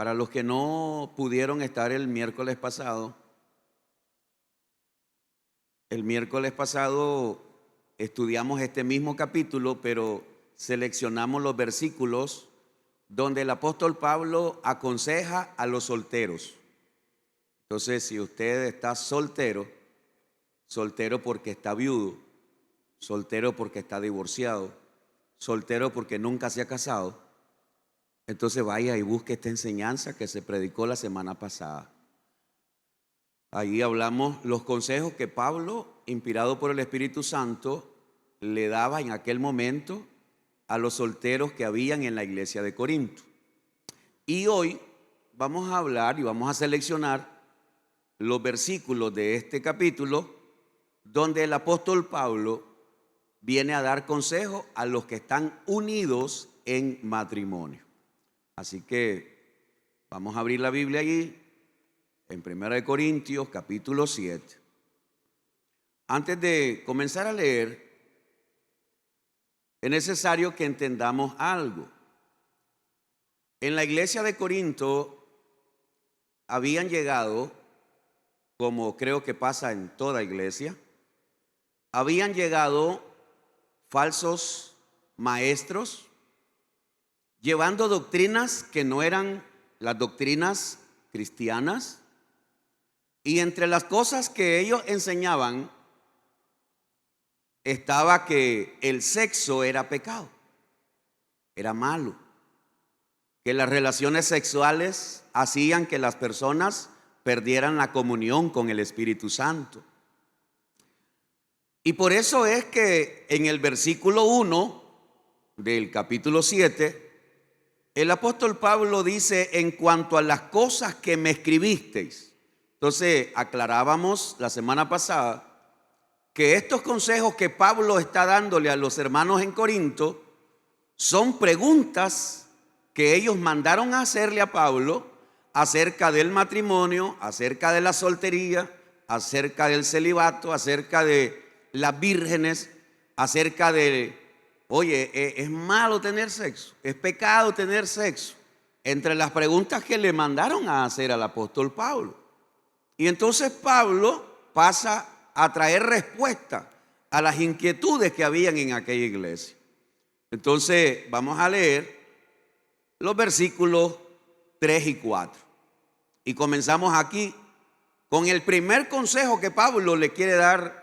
Para los que no pudieron estar el miércoles pasado estudiamos este mismo capítulo, pero seleccionamos los versículos donde el apóstol Pablo aconseja a los solteros. Entonces, si usted está soltero porque está viudo, soltero porque está divorciado, soltero porque nunca se ha casado, entonces vaya y busque esta enseñanza que se predicó la semana pasada. Ahí hablamos los consejos que Pablo, inspirado por el Espíritu Santo, le daba en aquel momento a los solteros que habían en la iglesia de Corinto. Y hoy vamos a hablar y vamos a seleccionar los versículos de este capítulo donde el apóstol Pablo viene a dar consejo a los que están unidos en matrimonio. Así que vamos a abrir la Biblia allí en 1 Corintios capítulo 7. Antes de comenzar a leer, es necesario que entendamos algo. En la iglesia de Corinto habían llegado, como creo que pasa en toda iglesia, habían llegado falsos maestros llevando doctrinas que no eran las doctrinas cristianas, y entre las cosas que ellos enseñaban estaba que el sexo era pecado, era malo, que las relaciones sexuales hacían que las personas perdieran la comunión con el Espíritu Santo. Y por eso es que en el versículo 1 del capítulo 7, el apóstol Pablo dice: en cuanto a las cosas que me escribisteis. Entonces aclarábamos la semana pasada que estos consejos que Pablo está dándole a los hermanos en Corinto son preguntas que ellos mandaron a hacerle a Pablo acerca del matrimonio, acerca de la soltería, acerca del celibato, acerca de las vírgenes, acerca de, oye, es malo tener sexo, es pecado tener sexo. Entre las preguntas que le mandaron a hacer al apóstol Pablo. Y entonces Pablo pasa a traer respuesta a las inquietudes que habían en aquella iglesia. Entonces vamos a leer los versículos 3 y 4. Y comenzamos aquí con el primer consejo que Pablo le quiere dar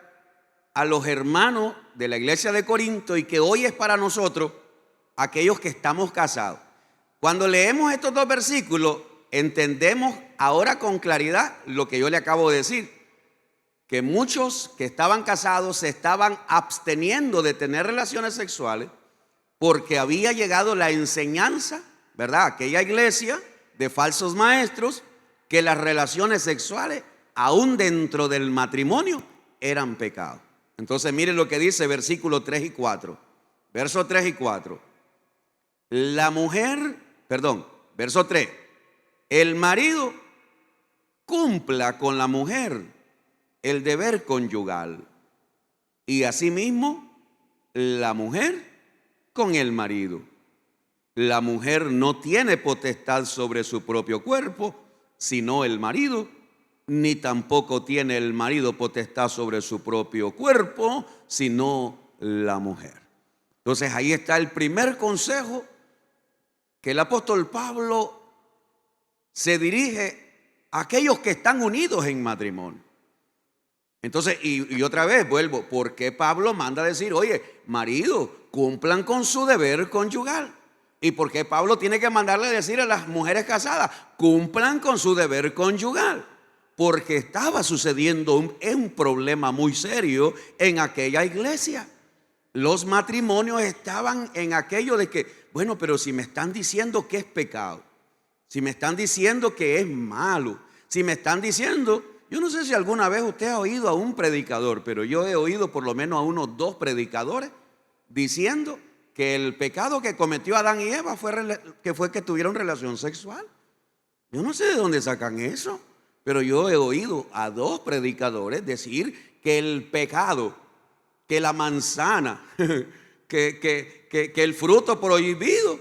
a los hermanos de la iglesia de Corinto y que hoy es para nosotros, aquellos que estamos casados. Cuando leemos estos dos versículos, entendemos ahora con claridad lo que yo le acabo de decir, que muchos que estaban casados se estaban absteniendo de tener relaciones sexuales porque había llegado la enseñanza, ¿verdad? Aquella iglesia de falsos maestros, que las relaciones sexuales, aún dentro del matrimonio, eran pecado. Entonces miren lo que dice versículo 3 y 4. Verso 3 y 4. Verso 3. El marido cumpla con la mujer el deber conyugal, y asimismo la mujer con el marido. La mujer no tiene potestad sobre su propio cuerpo, sino el marido, ni tampoco tiene el marido potestad sobre su propio cuerpo, sino la mujer. Entonces ahí está el primer consejo que el apóstol Pablo se dirige a aquellos que están unidos en matrimonio. Entonces, y otra vez vuelvo, ¿por qué Pablo manda a decir, oye, marido, cumplan con su deber conyugal? ¿Y por qué Pablo tiene que mandarle a decir a las mujeres casadas, cumplan con su deber conyugal? Porque estaba sucediendo un problema muy serio en aquella iglesia. Los matrimonios estaban en aquello de que, bueno, pero si me están diciendo que es pecado, si me están diciendo que es malo, si me están diciendo, yo no sé si alguna vez usted ha oído a un predicador, pero yo he oído por lo menos a unos 2 predicadores diciendo que el pecado que cometió Adán y Eva fue que tuvieron relación sexual. Yo no sé de dónde sacan eso, pero yo he oído a 2 predicadores decir que el pecado, que la manzana, que el fruto prohibido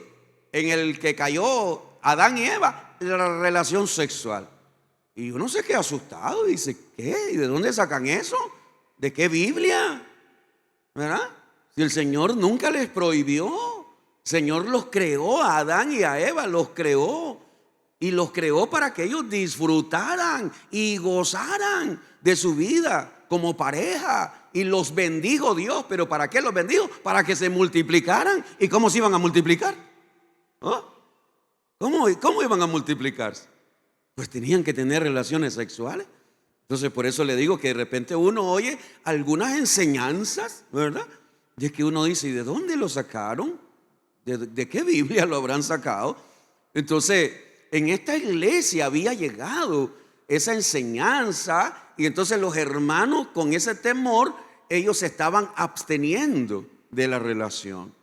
en el que cayó Adán y Eva, la relación sexual. Y uno se queda asustado y dice, ¿qué? ¿Y de dónde sacan eso? ¿De qué Biblia? ¿Verdad? Si el Señor nunca les prohibió. El Señor los creó, a Adán y a Eva los creó. Y los creó para que ellos disfrutaran y gozaran de su vida como pareja. Y los bendijo Dios. ¿Pero para qué los bendijo? Para que se multiplicaran. ¿Y cómo se iban a multiplicar? ¿Oh? ¿Cómo iban a multiplicarse? Pues tenían que tener relaciones sexuales. Entonces por eso le digo que de repente uno oye algunas enseñanzas, ¿verdad? De que uno dice, ¿y de dónde lo sacaron? ¿De qué Biblia lo habrán sacado? Entonces en esta iglesia había llegado esa enseñanza y entonces los hermanos con ese temor, ellos se estaban absteniendo de la relación.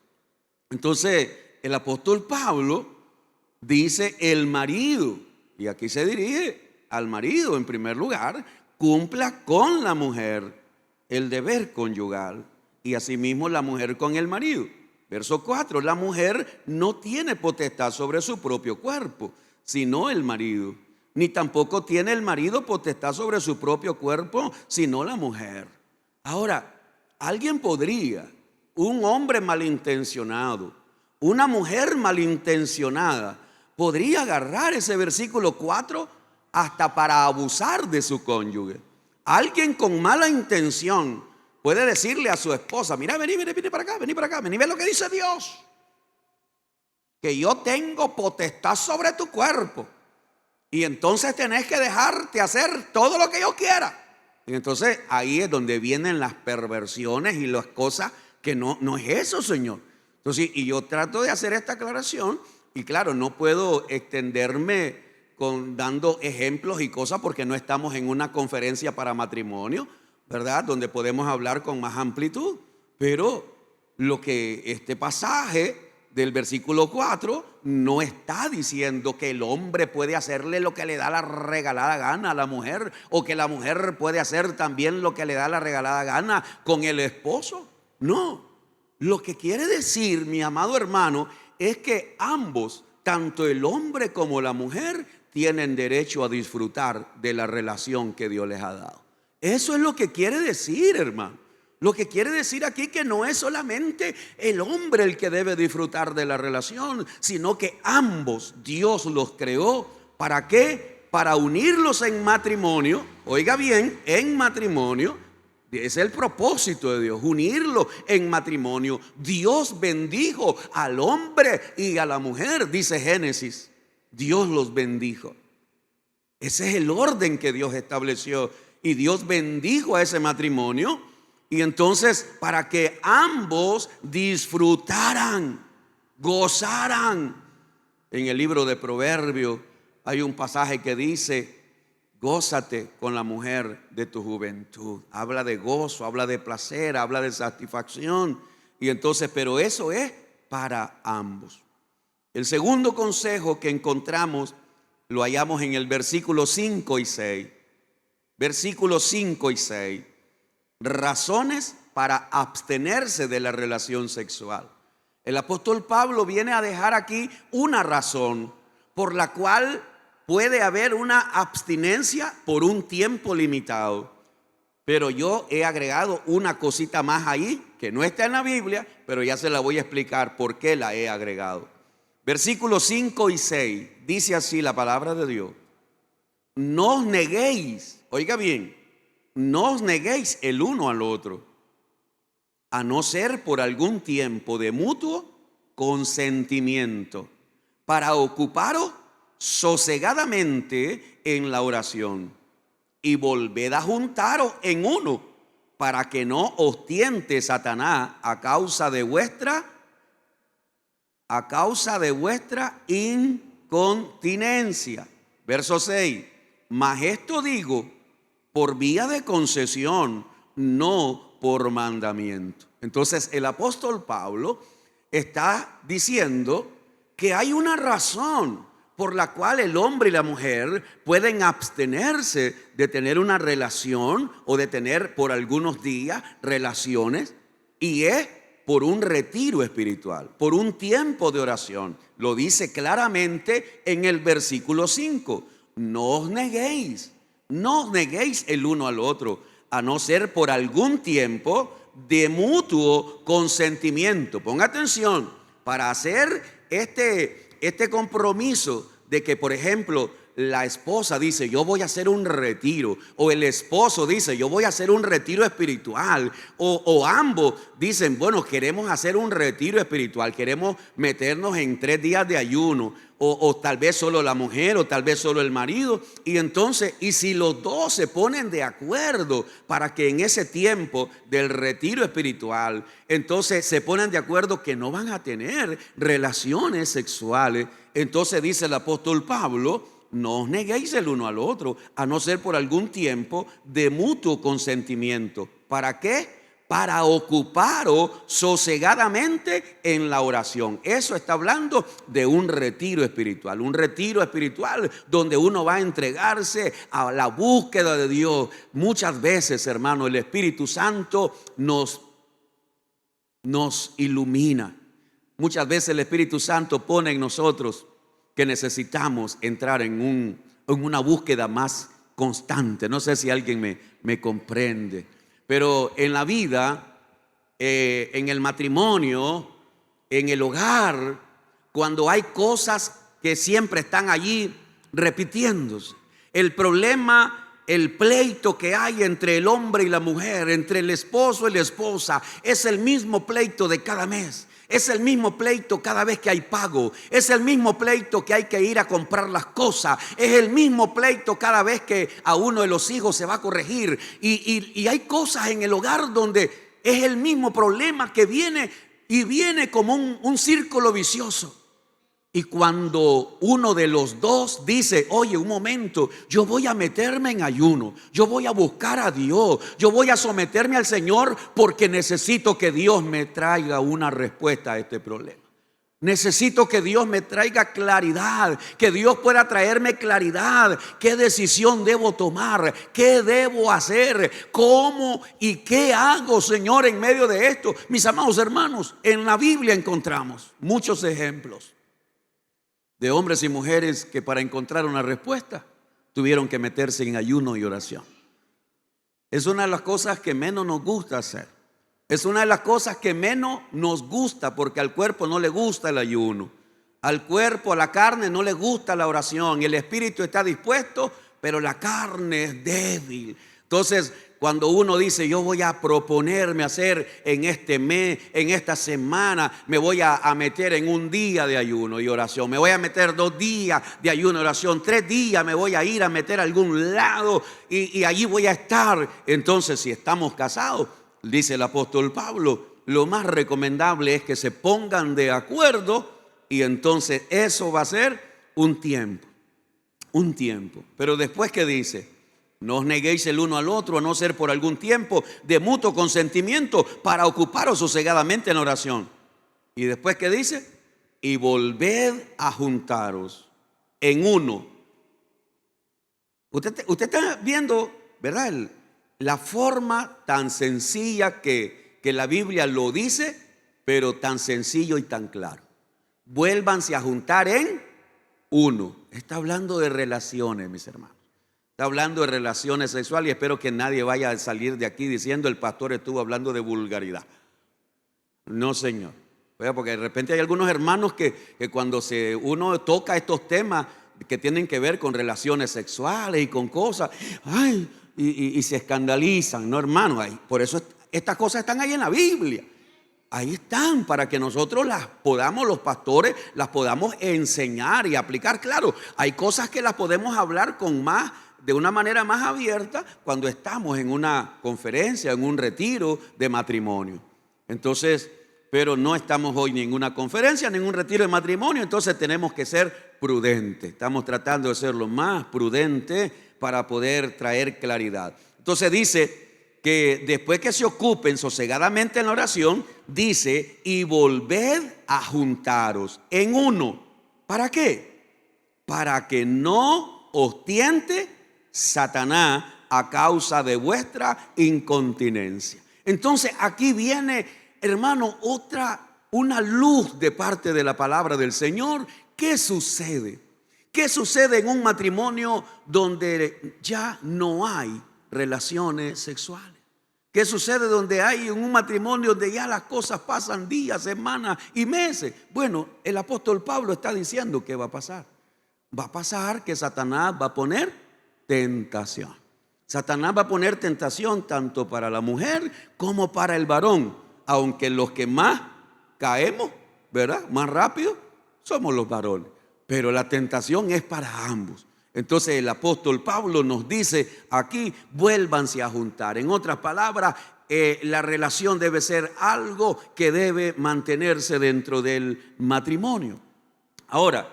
Entonces el apóstol Pablo dice el marido, y aquí se dirige al marido en primer lugar, cumpla con la mujer el deber conyugal y asimismo la mujer con el marido. Verso 4, la mujer no tiene potestad sobre su propio cuerpo, sino el marido, ni tampoco tiene el marido potestad sobre su propio cuerpo, sino la mujer. Ahora, alguien podría, un hombre malintencionado, una mujer malintencionada, podría agarrar ese versículo 4 hasta para abusar de su cónyuge. Alguien con mala intención puede decirle a su esposa, mira, vení para acá, vení, ve lo que dice Dios. Que yo tengo potestad sobre tu cuerpo. Y entonces tenés que dejarte hacer todo lo que yo quiera. Y entonces ahí es donde vienen las perversiones y las cosas que no es eso, Señor. Entonces, y yo trato de hacer esta aclaración. Y claro, no puedo extenderme dando ejemplos y cosas porque no estamos en una conferencia para matrimonio, ¿verdad? Donde podemos hablar con más amplitud. Pero lo que este pasaje del versículo 4 no está diciendo que el hombre puede hacerle lo que le da la regalada gana a la mujer o que la mujer puede hacer también lo que le da la regalada gana con el esposo. No, lo que quiere decir, mi amado hermano, es que ambos, tanto el hombre como la mujer, tienen derecho a disfrutar de la relación que Dios les ha dado. Eso es lo que quiere decir, hermano. Lo que quiere decir aquí que no es solamente el hombre el que debe disfrutar de la relación, sino que ambos Dios los creó. ¿Para qué? Para unirlos en matrimonio. Oiga bien, en matrimonio. Es el propósito de Dios, unirlo en matrimonio. Dios bendijo al hombre y a la mujer, dice Génesis. Dios los bendijo. Ese es el orden que Dios estableció. Y Dios bendijo a ese matrimonio. Y entonces para que ambos disfrutaran, gozaran. En el libro de Proverbios hay un pasaje que dice: gózate con la mujer de tu juventud. Habla de gozo, habla de placer, habla de satisfacción. Y entonces, pero eso es para ambos. El segundo consejo que encontramos lo hallamos en el versículo 5 y 6. Versículos 5 y 6. Razones para abstenerse de la relación sexual. El apóstol Pablo viene a dejar aquí una razón por la cual puede haber una abstinencia por un tiempo limitado. Pero yo he agregado una cosita más ahí que no está en la Biblia, pero ya se la voy a explicar por qué la he agregado. Versículos 5 y 6 dice así la palabra de Dios: no os neguéis, oiga bien, no os neguéis el uno al otro, a no ser por algún tiempo de mutuo consentimiento, para ocuparos sosegadamente en la oración, y volved a juntaros en uno, para que no os tiente Satanás a causa de vuestra incontinencia. Verso 6. Mas esto digo por vía de concesión, no por mandamiento. Entonces el apóstol Pablo está diciendo que hay una razón por la cual el hombre y la mujer pueden abstenerse de tener una relación o de tener por algunos días relaciones, y es por un retiro espiritual, por un tiempo de oración. Lo dice claramente en el versículo 5. No os neguéis el uno al otro, a no ser por algún tiempo de mutuo consentimiento. Ponga atención, para hacer este compromiso de que, por ejemplo, la esposa dice, yo voy a hacer un retiro, o el esposo dice, yo voy a hacer un retiro espiritual, o ambos dicen, bueno, queremos hacer un retiro espiritual, queremos meternos en 3 días de ayuno, o tal vez solo la mujer, o tal vez solo el marido. Y entonces, y si los dos se ponen de acuerdo para que en ese tiempo del retiro espiritual, entonces se ponen de acuerdo que no van a tener relaciones sexuales, entonces dice el apóstol Pablo, no os neguéis el uno al otro, a no ser por algún tiempo de mutuo consentimiento. ¿Para qué? Para ocuparos sosegadamente en la oración. Eso está hablando de un retiro espiritual donde uno va a entregarse a la búsqueda de Dios. Muchas veces, hermano, el Espíritu Santo nos ilumina. Muchas veces el Espíritu Santo pone en nosotros que necesitamos entrar en una búsqueda más constante. No sé si alguien me comprende, pero en la vida, en el matrimonio, en el hogar, cuando hay cosas que siempre están allí repitiéndose, el problema, el pleito que hay entre el hombre y la mujer, entre el esposo y la esposa, es el mismo pleito de cada mes. Es el mismo pleito cada vez que hay pago. Es el mismo pleito que hay que ir a comprar las cosas. Es el mismo pleito cada vez que a uno de los hijos se va a corregir. Y hay cosas en el hogar donde es el mismo problema que viene y viene como un círculo vicioso. Y cuando uno de los dos dice, oye, un momento, yo voy a meterme en ayuno, yo voy a buscar a Dios, yo voy a someterme al Señor porque necesito que Dios me traiga una respuesta a este problema. Necesito que Dios me traiga claridad, que Dios pueda traerme claridad. ¿Qué decisión debo tomar? ¿Qué debo hacer? ¿Cómo y qué hago, Señor, en medio de esto? Mis amados hermanos, en la Biblia encontramos muchos ejemplos de hombres y mujeres que para encontrar una respuesta tuvieron que meterse en ayuno y oración. Es una de las cosas que menos nos gusta hacer. Es una de las cosas que menos nos gusta, porque al cuerpo no le gusta el ayuno. Al cuerpo, a la carne no le gusta la oración. El espíritu está dispuesto, pero la carne es débil. Entonces, cuando uno dice, yo voy a proponerme hacer en este mes, en esta semana, me voy a meter en un día de ayuno y oración, me voy a meter 2 días de ayuno y oración, 3 días me voy a ir a meter a algún lado y allí voy a estar. Entonces, si estamos casados, dice el apóstol Pablo, lo más recomendable es que se pongan de acuerdo y entonces eso va a ser un tiempo. Pero después, ¿qué dice? No os neguéis el uno al otro, a no ser por algún tiempo de mutuo consentimiento, para ocuparos sosegadamente en oración. Y después, ¿qué dice? Y volved a juntaros en uno. Usted está viendo, ¿verdad? La forma tan sencilla que la Biblia lo dice, pero tan sencillo y tan claro. Vuélvanse a juntar en uno. Está hablando de relaciones, mis hermanos. Está hablando de relaciones sexuales y espero que nadie vaya a salir de aquí diciendo el pastor estuvo hablando de vulgaridad. No, señor. Porque de repente hay algunos hermanos que cuando uno toca estos temas que tienen que ver con relaciones sexuales y con cosas, y se escandalizan. No, hermano, por eso estas cosas están ahí en la Biblia. Ahí están para que nosotros los pastores, las podamos enseñar y aplicar. Claro, hay cosas que las podemos hablar de una manera más abierta cuando estamos en una conferencia, en un retiro de matrimonio. Entonces, pero no estamos hoy en ninguna conferencia, en ningún retiro de matrimonio, entonces tenemos que ser prudentes. Estamos tratando de ser lo más prudentes para poder traer claridad. Entonces dice que después que se ocupen sosegadamente en la oración, dice, y volved a juntaros en uno. ¿Para qué? Para que no os tiente Satanás a causa de vuestra incontinencia. Entonces aquí viene hermano, una luz de parte de la palabra del Señor. ¿Qué sucede? ¿Qué sucede en un matrimonio donde ya no hay relaciones sexuales? ¿Qué sucede donde hay en un matrimonio donde ya las cosas pasan días, semanas y meses? Bueno, el apóstol Pablo está diciendo que va a pasar. Va a pasar que Satanás va a poner tentación. Satanás va a poner tentación tanto para la mujer como para el varón. Aunque los que más caemos, ¿verdad?, más rápido, somos los varones. Pero la tentación es para ambos. Entonces el apóstol Pablo nos dice aquí: vuélvanse a juntar. En otras palabras, la relación debe ser algo que debe mantenerse dentro del matrimonio. Ahora,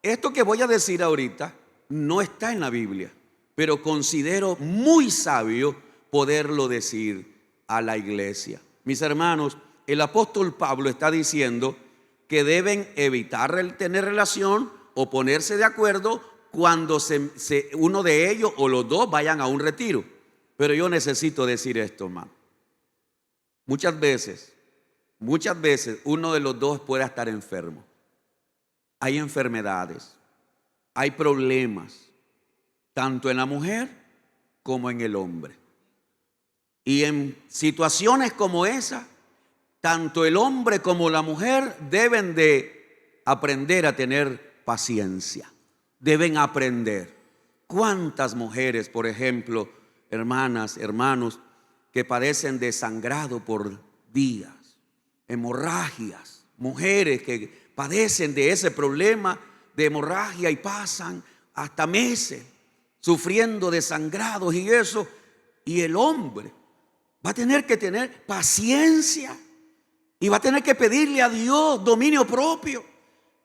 esto que voy a decir ahorita no está en la Biblia, pero considero muy sabio poderlo decir a la iglesia. Mis hermanos, el apóstol Pablo está diciendo que deben evitar el tener relación o ponerse de acuerdo cuando uno de ellos o los dos vayan a un retiro. Pero yo necesito decir esto, hermano. Muchas veces uno de los dos puede estar enfermo. Hay enfermedades, hay problemas, tanto en la mujer como en el hombre. Y en situaciones como esa, tanto el hombre como la mujer deben de aprender a tener paciencia. Deben aprender. ¿Cuántas mujeres, por ejemplo, hermanas, hermanos, que padecen de sangrado por días, hemorragias, mujeres que padecen de ese problema de hemorragia y pasan hasta meses sufriendo de sangrados y eso, y el hombre va a tener que tener paciencia y va a tener que pedirle a Dios dominio propio.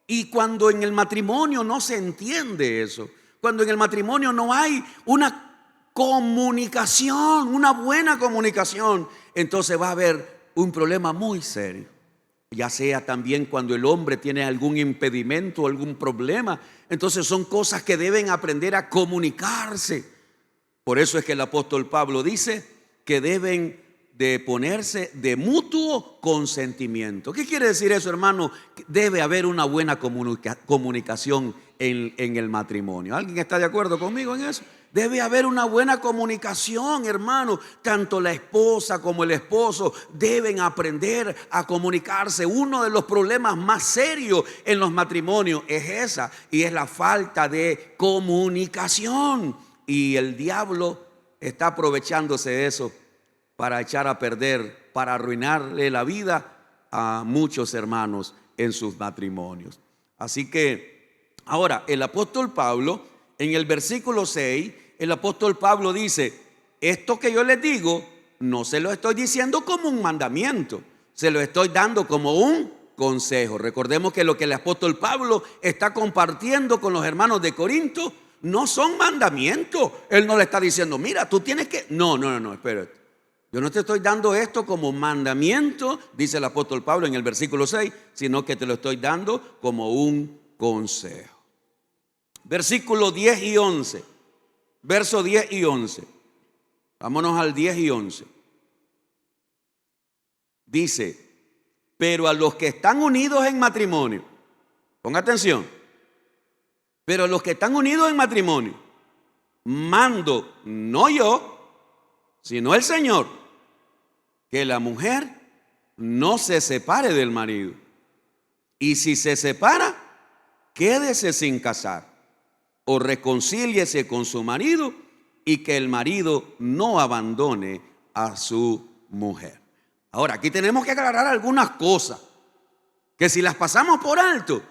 Y cuando en el matrimonio no se entiende eso, cuando en el matrimonio no hay una comunicación, una buena comunicación, entonces va a haber un problema muy serio. Ya sea también cuando el hombre tiene algún impedimento, algún problema, entonces son cosas que deben aprender a comunicarse. Por eso es que el apóstol Pablo dice que deben de ponerse de mutuo consentimiento. ¿Qué quiere decir eso, hermano? Debe haber una buena comunicación en el matrimonio. ¿Alguien está de acuerdo conmigo en eso? Debe haber una buena comunicación, hermano. Tanto la esposa como el esposo deben aprender a comunicarse. Uno de los problemas más serios en los matrimonios es esa, y es la falta de comunicación. Y el diablo está aprovechándose de eso para echar a perder, para arruinarle la vida a muchos hermanos en sus matrimonios. Así que ahora el apóstol Pablo, en el versículo 6, el apóstol Pablo dice: esto que yo les digo no se lo estoy diciendo como un mandamiento, se lo estoy dando como un consejo. Recordemos que lo que el apóstol Pablo está compartiendo con los hermanos de Corinto no son mandamientos. Él no le está diciendo: mira, tú tienes que... No, espérate. Yo no te estoy dando esto como mandamiento, dice el apóstol Pablo en el versículo 6, sino que te lo estoy dando como un consejo. Versículo 10 y 11. Verso 10 y 11. Vámonos al 10 y 11. Dice: pero a los que están unidos en matrimonio, ponga atención, pero a los que están unidos en matrimonio, mando no yo, sino el Señor, que la mujer no se separe del marido. Y si se separa, quédese sin casar, o reconcíliese con su marido, y que el marido no abandone a su mujer. Ahora, aquí tenemos que aclarar algunas cosas que si las pasamos por alto,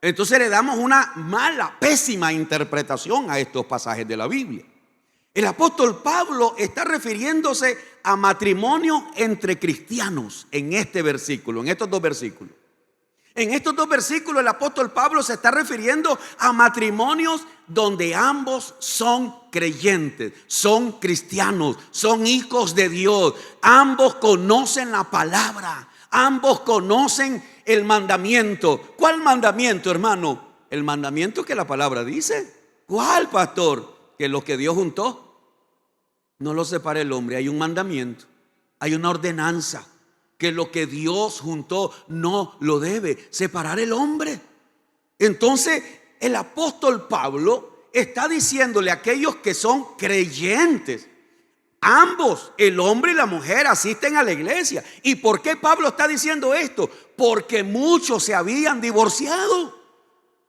entonces le damos una mala, pésima interpretación a estos pasajes de la Biblia. El apóstol Pablo está refiriéndose a matrimonio entre cristianos en este versículo, en estos dos versículos. En estos dos versículos el apóstol Pablo se está refiriendo a matrimonios donde ambos son creyentes, son cristianos, son hijos de Dios. Ambos conocen la palabra, ambos conocen el mandamiento. ¿Cuál mandamiento, hermano? El mandamiento que la palabra dice. ¿Cuál, pastor? Que lo que Dios juntó no lo separe el hombre. Hay un mandamiento, hay una ordenanza que lo que Dios juntó no lo debe separar el hombre. Entonces el apóstol Pablo está diciéndole a aquellos que son creyentes, ambos, el hombre y la mujer, asisten a la iglesia. ¿Y por qué Pablo está diciendo esto? Porque muchos se habían divorciado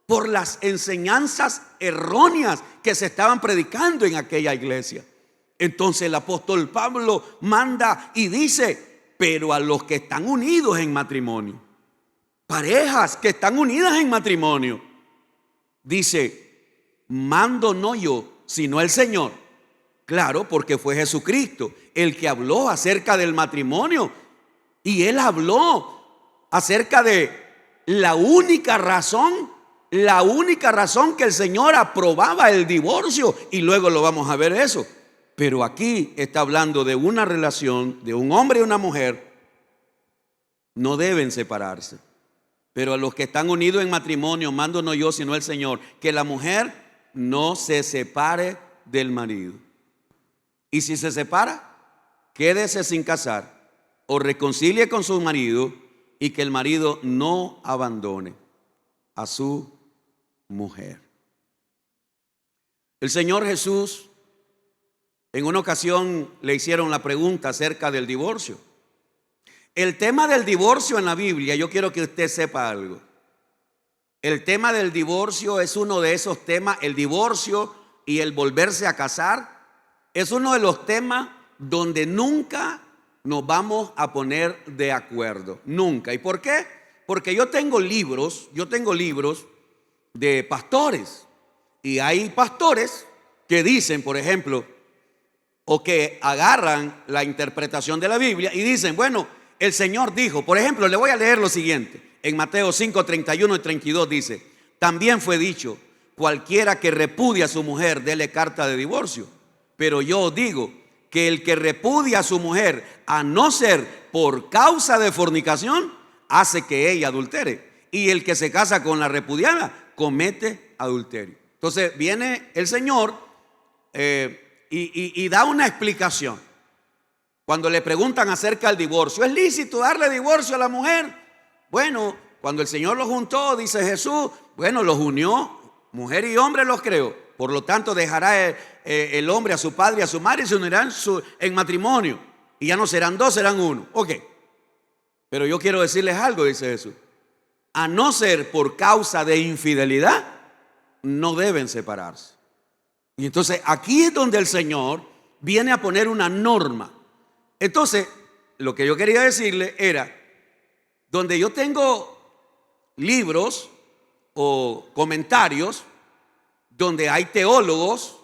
por las enseñanzas erróneas que se estaban predicando en aquella iglesia. Entonces el apóstol Pablo manda y dice: pero a los que están unidos en matrimonio, parejas que están unidas en matrimonio, dice: mando no yo, sino el Señor. Claro, porque fue Jesucristo el que habló acerca del matrimonio. Y Él habló acerca de la única razón que el Señor aprobaba el divorcio. Y luego lo vamos a ver eso. Pero aquí está hablando de una relación de un hombre y una mujer. No deben separarse. Pero a los que están unidos en matrimonio, mando no yo, sino el Señor, que la mujer no se separe del marido. Y si se separa, quédese sin casar o reconcilie con su marido, y que el marido no abandone a su mujer. El Señor Jesús, en una ocasión le hicieron la pregunta acerca del divorcio. El tema del divorcio en la Biblia, yo quiero que usted sepa algo. El tema del divorcio es uno de esos temas, el divorcio y el volverse a casar. Es uno de los temas donde nunca nos vamos a poner de acuerdo. Nunca. ¿Y por qué? Porque yo tengo libros de pastores. Y hay pastores que dicen, por ejemplo, o que agarran la interpretación de la Biblia y dicen: bueno, el Señor dijo, por ejemplo, le voy a leer lo siguiente. En Mateo 5, 31 y 32 dice: también fue dicho, cualquiera que repudia a su mujer, dele carta de divorcio. Pero yo os digo que el que repudia a su mujer, a no ser por causa de fornicación, hace que ella adultere. Y el que se casa con la repudiada, comete adulterio. Entonces viene el Señor y da una explicación. Cuando le preguntan acerca del divorcio, ¿es lícito darle divorcio a la mujer? Bueno, cuando el Señor los juntó, dice Jesús, bueno, los unió, mujer y hombre los creó. Por lo tanto, dejará el hombre a su padre y a su madre y se unirán en matrimonio. Y ya no serán dos, serán uno. Ok. Pero yo quiero decirles algo, dice Jesús. A no ser por causa de infidelidad, no deben separarse. Y entonces aquí es donde el Señor viene a poner una norma. Entonces, lo que yo quería decirle era, donde yo tengo libros o comentarios, donde hay teólogos,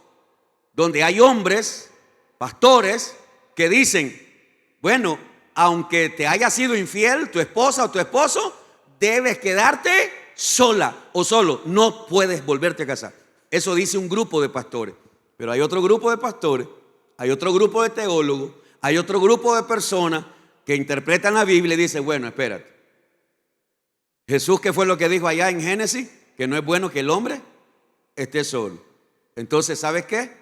donde hay hombres, pastores, que dicen: bueno, aunque te haya sido infiel tu esposa o tu esposo, debes quedarte sola o solo, no puedes volverte a casar. Eso dice un grupo de pastores. Pero hay otro grupo de pastores, hay otro grupo de teólogos, hay otro grupo de personas que interpretan la Biblia y dicen: bueno, espérate, Jesús, ¿qué fue lo que dijo allá en Génesis? Que no es bueno que el hombre esté solo. Entonces, ¿sabes qué?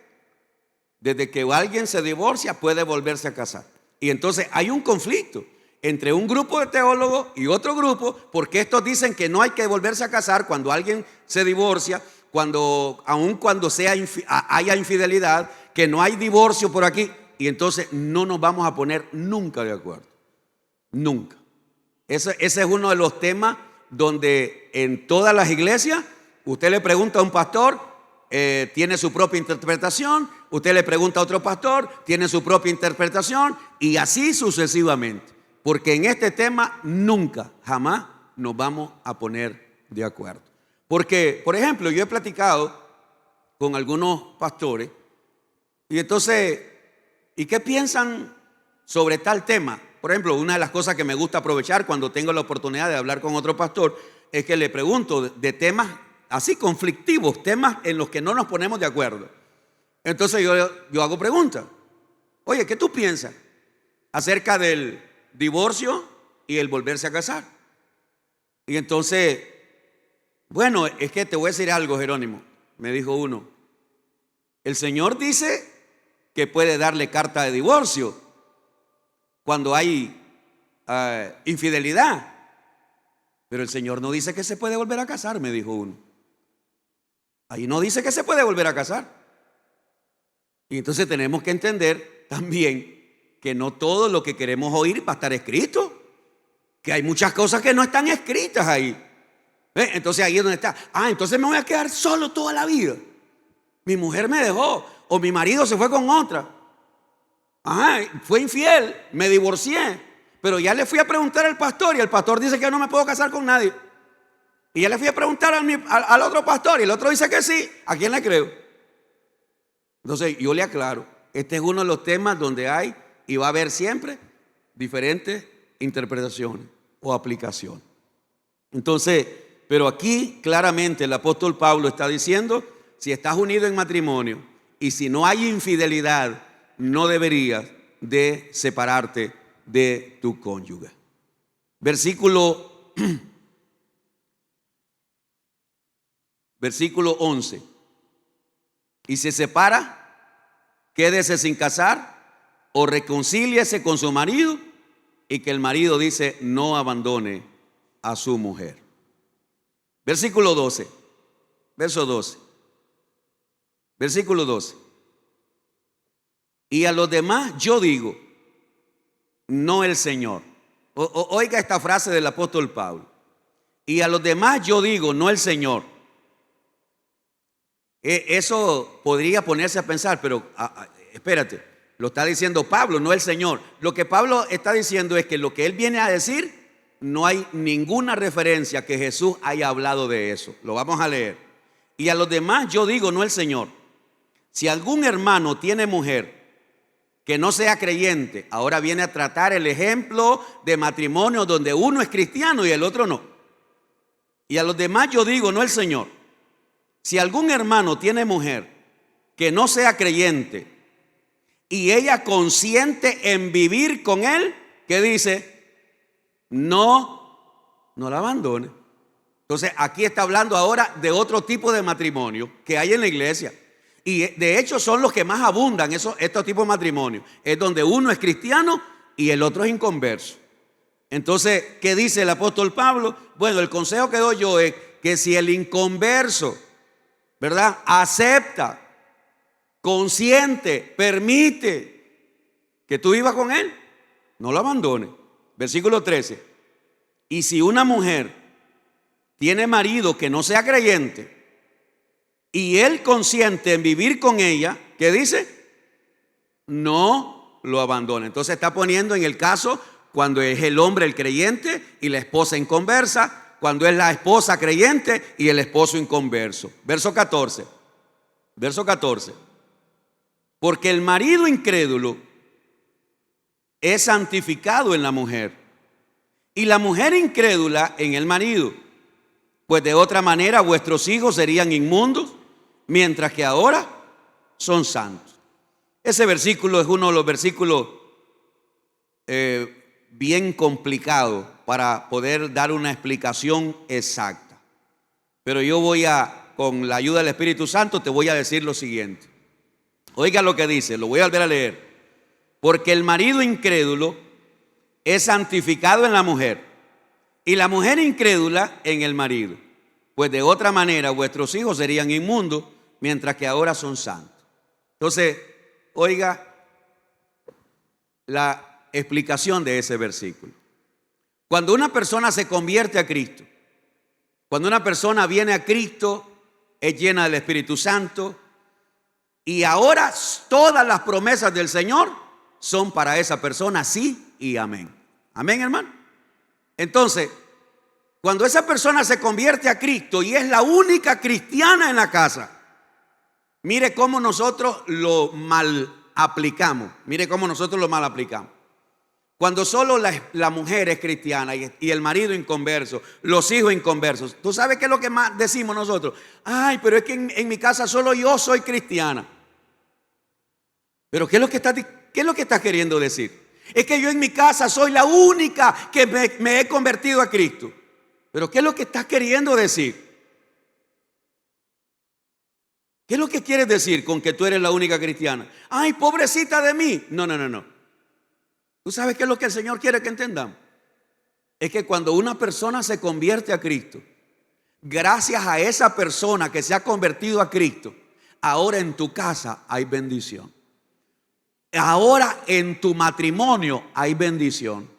Desde que alguien se divorcia, puede volverse a casar. Y entonces hay un conflicto entre un grupo de teólogos y otro grupo, porque estos dicen que no hay que volverse a casar cuando alguien se divorcia, aun cuando haya infidelidad, que no hay divorcio por aquí. Y entonces no nos vamos a poner nunca de acuerdo. Nunca. Ese es uno de los temas donde en todas las iglesias usted le pregunta a un pastor, tiene su propia interpretación. Usted le pregunta a otro pastor, tiene su propia interpretación. Y así sucesivamente. Porque en este tema nunca, jamás nos vamos a poner de acuerdo. Porque, por ejemplo, yo he platicado con algunos pastores. Y entonces, ¿y qué piensan sobre tal tema? Por ejemplo, una de las cosas que me gusta aprovechar cuando tengo la oportunidad de hablar con otro pastor es que le pregunto de temas así conflictivos, temas en los que no nos ponemos de acuerdo. Entonces yo hago preguntas. Oye, ¿qué tú piensas acerca del divorcio y el volverse a casar? Y entonces, bueno, es que te voy a decir algo, Jerónimo, me dijo uno. El Señor dice que puede darle carta de divorcio cuando hay infidelidad. Pero el Señor no dice que se puede volver a casar, me dijo uno. Ahí no dice que se puede volver a casar. Y entonces tenemos que entender también que no todo lo que queremos oír va a estar escrito. Que hay muchas cosas que no están escritas ahí. Entonces ahí es donde está. Entonces me voy a quedar solo toda la vida. Mi mujer me dejó o mi marido se fue con otra. Fue infiel, me divorcié. Pero ya le fui a preguntar al pastor y el pastor dice que no me puedo casar con nadie. Y ya le fui a preguntar al otro pastor y el otro dice que sí. ¿A quién le creo? Entonces yo le aclaro, este es uno de los temas donde hay y va a haber siempre diferentes interpretaciones o aplicaciones. Entonces, pero aquí claramente el apóstol Pablo está diciendo, si estás unido en matrimonio y si no hay infidelidad, no deberías de separarte de tu cónyuge. Versículo 11. Y se separa, quédese sin casar o reconcíliese con su marido, y que el marido dice no abandone a su mujer. Versículo 12. Verso 12. Versículo 12. Y a los demás yo digo, no el Señor. Oiga esta frase del apóstol Pablo. Y a los demás yo digo, no el Señor. Eso podría ponerse a pensar, pero espérate, lo está diciendo Pablo, no el Señor. Lo que Pablo está diciendo es que lo que él viene a decir, no hay ninguna referencia que Jesús haya hablado de eso. Lo vamos a leer. Y a los demás yo digo, no el Señor. Si algún hermano tiene mujer que no sea creyente, ahora viene a tratar el ejemplo de matrimonio donde uno es cristiano y el otro no. Y a los demás yo digo, no el Señor. Si algún hermano tiene mujer que no sea creyente y ella consiente en vivir con él, ¿qué dice? No la abandone. Entonces aquí está hablando ahora de otro tipo de matrimonio que hay en la iglesia. Y de hecho son los que más abundan estos tipos de matrimonios. Es donde uno es cristiano y el otro es inconverso. Entonces, ¿qué dice el apóstol Pablo? Bueno, el consejo que doy yo es que si el inconverso, ¿verdad?, acepta, consiente, permite que tú vivas con él, no lo abandone. Versículo 13. Y si una mujer tiene marido que no sea creyente y él consiente en vivir con ella, ¿qué dice? No lo abandone. Entonces está poniendo en el caso cuando es el hombre el creyente y la esposa inconversa, cuando es la esposa creyente y el esposo inconverso. Verso 14. Verso 14. Porque el marido incrédulo es santificado en la mujer y la mujer incrédula en el marido. Pues de otra manera vuestros hijos serían inmundos, mientras que ahora son santos. Ese versículo es uno de los versículos bien complicado para poder dar una explicación exacta. Pero yo con la ayuda del Espíritu Santo, te voy a decir lo siguiente. Oiga lo que dice, lo voy a volver a leer. Porque el marido incrédulo es santificado en la mujer y la mujer incrédula en el marido. Pues de otra manera vuestros hijos serían inmundos, mientras que ahora son santos. Entonces, oiga la explicación de ese versículo. Cuando una persona se convierte a Cristo, cuando una persona viene a Cristo, es llena del Espíritu Santo y ahora todas las promesas del Señor son para esa persona sí y amén. Amén, hermano. Entonces, cuando esa persona se convierte a Cristo y es la única cristiana en la casa, mire cómo nosotros lo mal aplicamos. Mire cómo nosotros lo mal aplicamos. Cuando solo la mujer es cristiana y el marido inconverso, los hijos inconversos. ¿Tú sabes qué es lo que más decimos nosotros? Ay, pero es que en mi casa solo yo soy cristiana. Pero ¿qué es lo que estás queriendo decir? Es que yo en mi casa soy la única que me he convertido a Cristo. Pero ¿qué es lo que estás queriendo decir? ¿Qué es lo que quieres decir con que tú eres la única cristiana? Ay, pobrecita de mí. No. ¿Tú sabes qué es lo que el Señor quiere que entendamos? es que cuando una persona se convierte a Cristo, gracias a esa persona que se ha convertido a Cristo, ahora en tu casa hay bendición. Ahora en tu matrimonio hay bendición.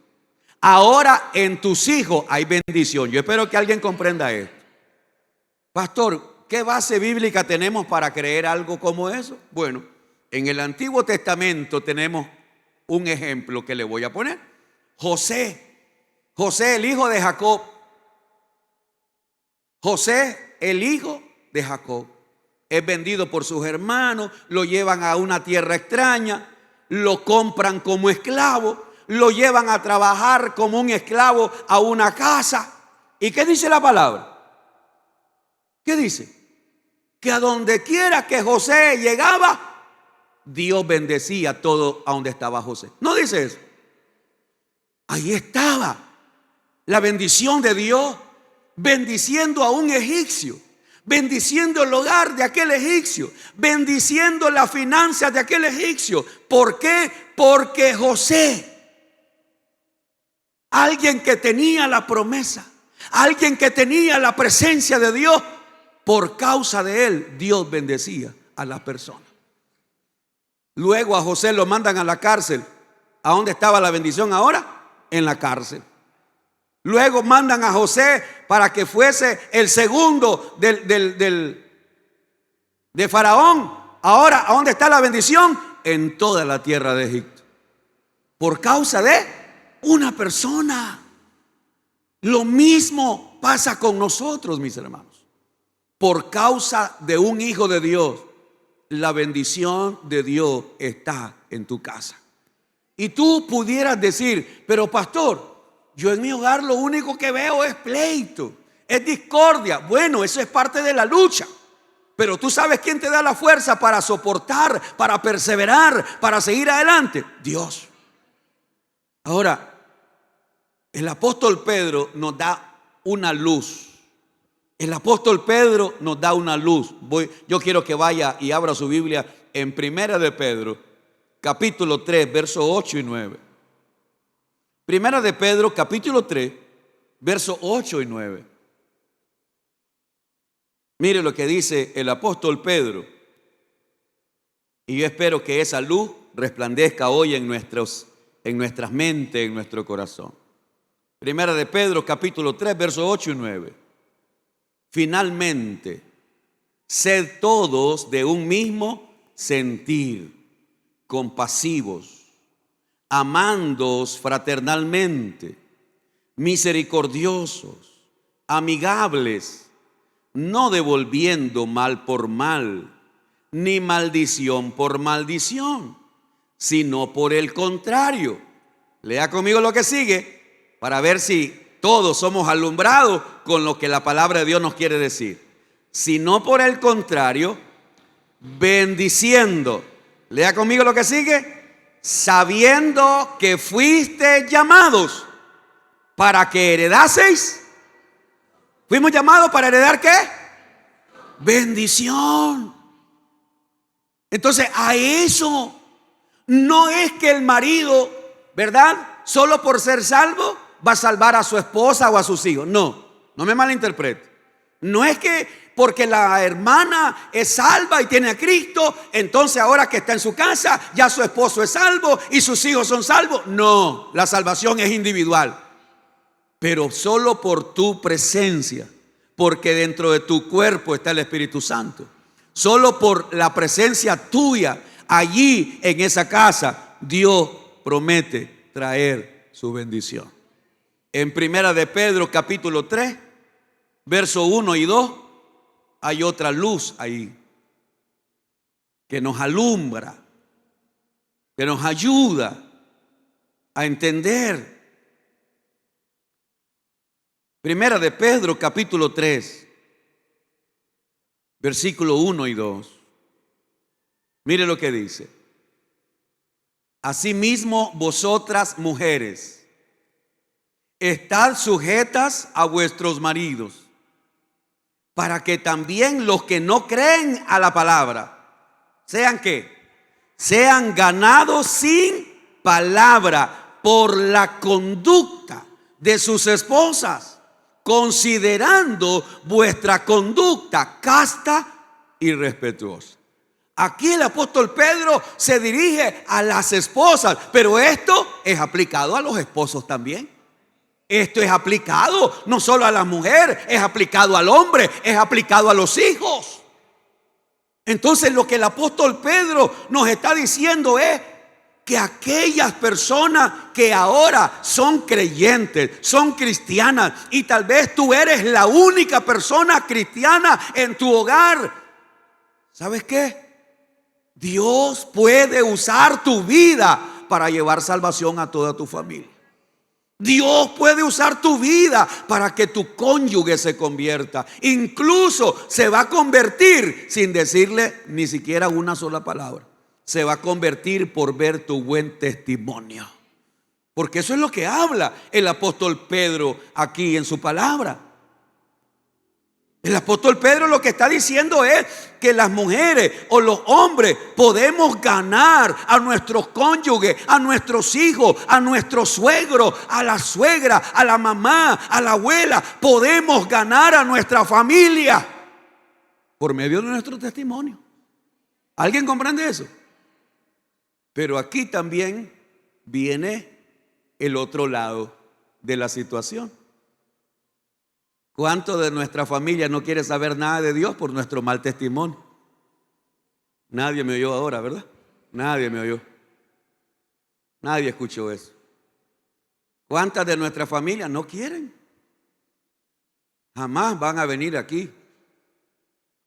Ahora en tus hijos hay bendición. Yo espero que alguien comprenda esto. Pastor, ¿qué base bíblica tenemos para creer algo como eso? Bueno, en el Antiguo Testamento tenemos un ejemplo que le voy a poner. José, el hijo de Jacob. José, el hijo de Jacob, es vendido por sus hermanos, lo llevan a una tierra extraña, lo compran como esclavo, lo llevan a trabajar como un esclavo a una casa. ¿Y qué dice la palabra? ¿Qué dice? Que a donde quiera que José llegaba, Dios bendecía todo a donde estaba José. ¿No dice eso? Ahí estaba la bendición de Dios, bendiciendo a un egipcio, bendiciendo el hogar de aquel egipcio, bendiciendo las finanzas de aquel egipcio. ¿Por qué? Porque José, alguien que tenía la promesa, alguien que tenía la presencia de Dios, por causa de él, Dios bendecía a las personas. Luego a José lo mandan a la cárcel. ¿A dónde estaba la bendición ahora? En la cárcel. Luego mandan a José para que fuese el segundo de Faraón. Ahora, ¿a dónde está la bendición? En toda la tierra de Egipto. Por causa de una persona. Lo mismo pasa con nosotros, mis hermanos. Por causa de un hijo de Dios, la bendición de Dios está en tu casa. Y tú pudieras decir, pero pastor, yo en mi hogar lo único que veo es pleito, es discordia. Bueno, eso es parte de la lucha. Pero tú sabes quién te da la fuerza para soportar, para perseverar, para seguir adelante. Dios. Ahora, el apóstol Pedro nos da una luz. El apóstol Pedro nos da una luz. Yo quiero que vaya y abra su Biblia en Primera de Pedro, capítulo 3, versos 8 y 9. Primera de Pedro, capítulo 3, versos 8 y 9. Mire lo que dice el apóstol Pedro. Y yo espero que esa luz resplandezca hoy en nuestras mentes, en nuestro corazón. Primera de Pedro, capítulo 3, versos 8 y 9. Finalmente, sed todos de un mismo sentir, compasivos, amándoos fraternalmente, misericordiosos, amigables, no devolviendo mal por mal, ni maldición por maldición, sino por el contrario. Lea conmigo lo que sigue para ver si todos somos alumbrados con lo que la palabra de Dios nos quiere decir. Sino por el contrario, bendiciendo. Lea conmigo lo que sigue. Sabiendo que fuiste llamados para que heredaseis. ¿Fuimos llamados para heredar qué? Bendición. Entonces a eso no es que el marido, ¿verdad?, solo por ser salvo va a salvar a su esposa o a sus hijos. No me malinterprete. No es que porque la hermana es salva y tiene a Cristo, entonces ahora que está en su casa, ya su esposo es salvo y sus hijos son salvos. No, la salvación es individual. Pero solo por tu presencia, porque dentro de tu cuerpo está el Espíritu Santo. Solo por la presencia tuya allí en esa casa, Dios promete traer su bendición. En Primera de Pedro, capítulo 3, verso 1 y 2, hay otra luz ahí que nos alumbra, que nos ayuda a entender. Primera de Pedro, capítulo 3, versículo 1 y 2. Mire lo que dice. Asimismo, vosotras mujeres, estad sujetas a vuestros maridos, para que también los que no creen a la palabra, ¿sean qué? Sean ganados sin palabra por la conducta de sus esposas, considerando vuestra conducta casta y respetuosa. Aquí el apóstol Pedro se dirige a las esposas, pero esto es aplicado a los esposos también. Esto es aplicado no solo a la mujer, es aplicado al hombre, es aplicado a los hijos. Entonces lo que el apóstol Pedro nos está diciendo es que aquellas personas que ahora son creyentes, son cristianas, y tal vez tú eres la única persona cristiana en tu hogar, ¿sabes qué? Dios puede usar tu vida para llevar salvación a toda tu familia. Dios puede usar tu vida para que tu cónyuge se convierta. Incluso se va a convertir sin decirle ni siquiera una sola palabra. Se va a convertir por ver tu buen testimonio. Porque eso es lo que habla el apóstol Pedro aquí en su palabra. El apóstol Pedro lo que está diciendo es que las mujeres o los hombres podemos ganar a nuestros cónyuges, a nuestros hijos, a nuestros suegros, a la suegra, a la mamá, a la abuela. Podemos ganar a nuestra familia por medio de nuestro testimonio. ¿Alguien comprende eso? Pero aquí también viene el otro lado de la situación. ¿Cuánto de nuestra familia no quiere saber nada de Dios por nuestro mal testimonio? Nadie me oyó ahora, ¿verdad? Nadie me oyó. Nadie escuchó eso. ¿Cuántas de nuestra familia no quieren? Jamás van a venir aquí.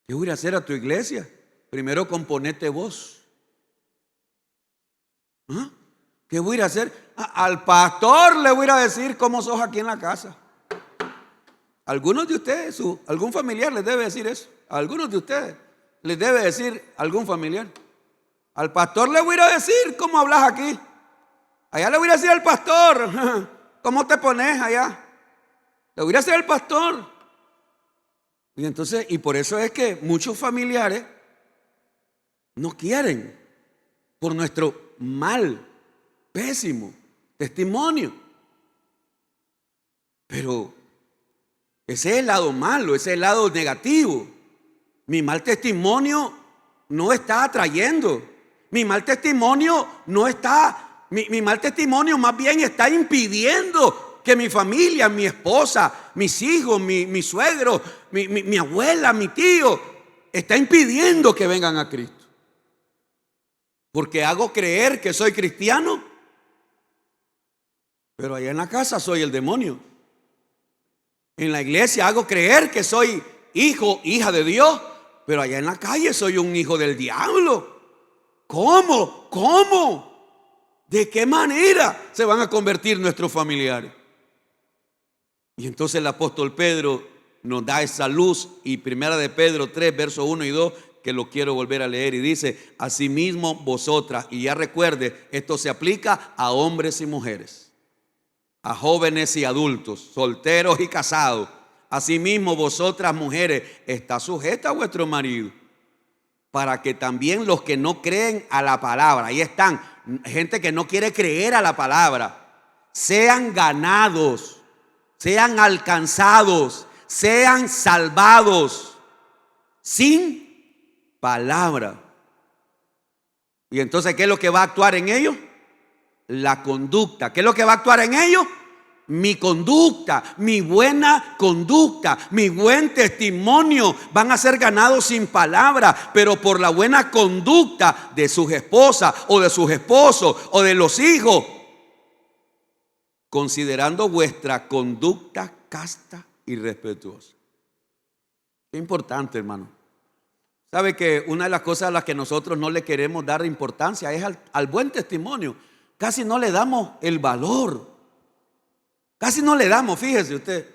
¿Qué voy a hacer a tu iglesia? Primero componete vos. ¿Ah? ¿Qué voy a hacer? Al pastor le voy a decir cómo sos aquí en la casa. Algunos de ustedes, algún familiar les debe decir eso. A algunos de ustedes les debe decir algún familiar. Al pastor le voy a decir cómo hablas aquí. Allá le voy a decir al pastor cómo te pones allá. Le voy a decir al pastor. Y entonces, y por eso es que muchos familiares no quieren por nuestro mal, pésimo testimonio. Pero ese es el lado malo, ese es el lado negativo. Mi mal testimonio no está atrayendo. Mi mal testimonio no está, mi mal testimonio más bien está impidiendo que mi familia, mi esposa, mis hijos, mi suegro, mi abuela, mi tío, está impidiendo que vengan a Cristo. Porque hago creer que soy cristiano, pero allá en la casa soy el demonio. En la iglesia hago creer que soy hijo, hija de Dios, pero allá en la calle soy un hijo del diablo. ¿Cómo? ¿Cómo? ¿De qué manera se van a convertir nuestros familiares? Y entonces el apóstol Pedro nos da esa luz, y primera de Pedro 3, versos 1 y 2, que lo quiero volver a leer, y dice: asimismo vosotras, y ya recuerde, esto se aplica a hombres y mujeres, a jóvenes y adultos, solteros y casados. Asimismo vosotras mujeres, está sujeta a vuestro marido, para que también los que no creen a la palabra, ahí están, gente que no quiere creer a la palabra, sean ganados, sean alcanzados, sean salvados sin palabra. Y entonces, ¿qué es lo que va a actuar en ellos? La conducta. ¿Qué es lo que va a actuar en ellos? Mi conducta, mi buena conducta, mi buen testimonio van a ser ganados sin palabra, pero por la buena conducta de sus esposas o de sus esposos o de los hijos, considerando vuestra conducta casta y respetuosa. Qué importante, hermano. Sabe que una de las cosas a las que nosotros no le queremos dar importancia es al buen testimonio. Casi no le damos el valor. Casi no le damos, fíjese usted.